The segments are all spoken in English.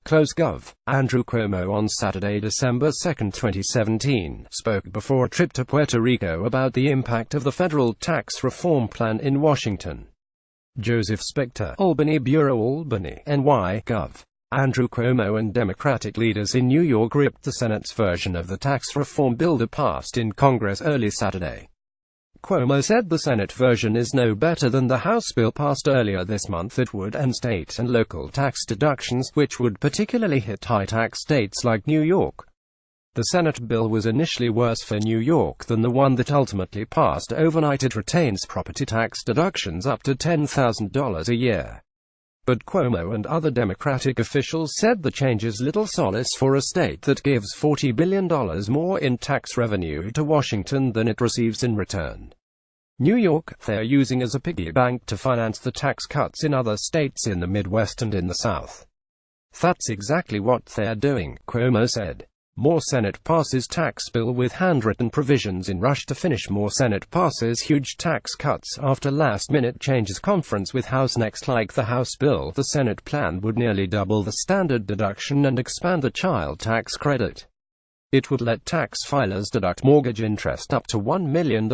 Gov. Andrew Cuomo on Saturday, December 2, 2017, spoke before a trip to Puerto Rico about the impact of the federal tax reform plan in Washington. Joseph Spector, Albany Bureau, Albany, NY. Gov. Andrew Cuomo and Democratic leaders in New York ripped the Senate's version of the tax reform bill that passed in Congress early Saturday. Cuomo said the Senate version is no better than the House bill passed earlier this month that would end state and local tax deductions, which would particularly hit high-tax states like New York. The Senate bill was initially worse for New York than the one that ultimately passed overnight. It retains property tax deductions up to $10,000 a year. But Cuomo and other Democratic officials said the change is little solace for a state that gives $40 billion more in tax revenue to Washington than it receives in return. New York, they're using as a piggy bank to finance the tax cuts in other states in the Midwest and in the South. That's exactly what they're doing, Cuomo said. More Senate passes tax bill with handwritten provisions in rush to finish. More Senate passes huge tax cuts after last-minute changes. Conference with House next. Like the House bill, the Senate plan would nearly double the standard deduction and expand the child tax credit. It would let tax filers deduct mortgage interest up to $1 million,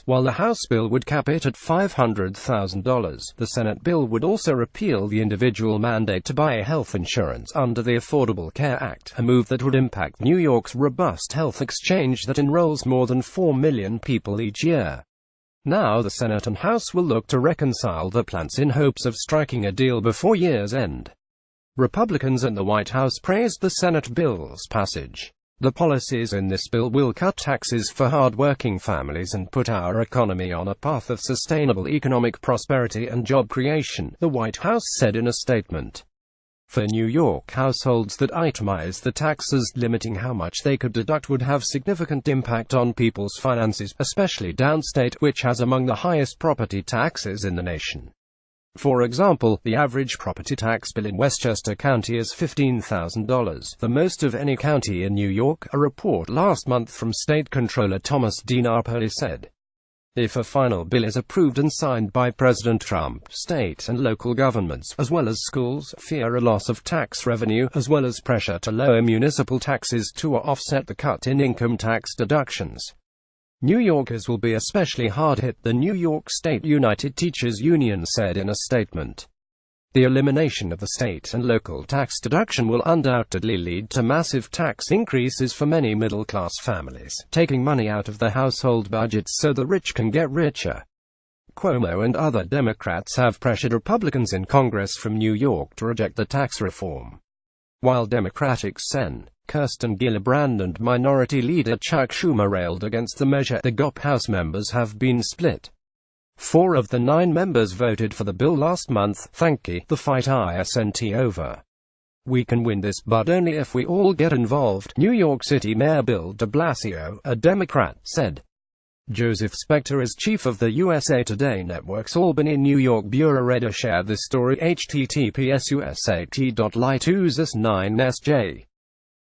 while the House bill would cap it at $500,000. The Senate bill would also repeal the individual mandate to buy health insurance under the Affordable Care Act, a move that would impact New York's robust health exchange that enrolls more than 4 million people each year. Now the Senate and House will look to reconcile the plans in hopes of striking a deal before year's end. Republicans in the White House praised the Senate bill's passage. The policies in this bill will cut taxes for hard-working families and put our economy on a path of sustainable economic prosperity and job creation, the White House said in a statement. For New York households that itemize the taxes, limiting how much they could deduct would have significant impact on people's finances, especially downstate, which has among the highest property taxes in the nation. For example, the average property tax bill in Westchester County is $15,000, the most of any county in New York, a report last month from State Comptroller Thomas DiNapoli said. If a final bill is approved and signed by President Trump, state and local governments, as well as schools, fear a loss of tax revenue, as well as pressure to lower municipal taxes to offset the cut in income tax deductions. New Yorkers will be especially hard hit, the New York State United Teachers Union said in a statement. The elimination of the state and local tax deduction will undoubtedly lead to massive tax increases for many middle-class families, taking money out of their household budgets so the rich can get richer. Cuomo and other Democrats have pressured Republicans in Congress from New York to reject the tax reform. While Democratic Sen. Kirsten Gillibrand and Minority Leader Chuck Schumer railed against the measure, the GOP House members have been split. 4 of the 9 members voted for the bill last month. Thank the fight isn't over. We can win this, but only if we all get involved, New York City Mayor Bill de Blasio, a Democrat, said. Joseph Spector is chief of the USA Today Network's Albany, New York bureau. Reader share this story https://usat.ly2us9sj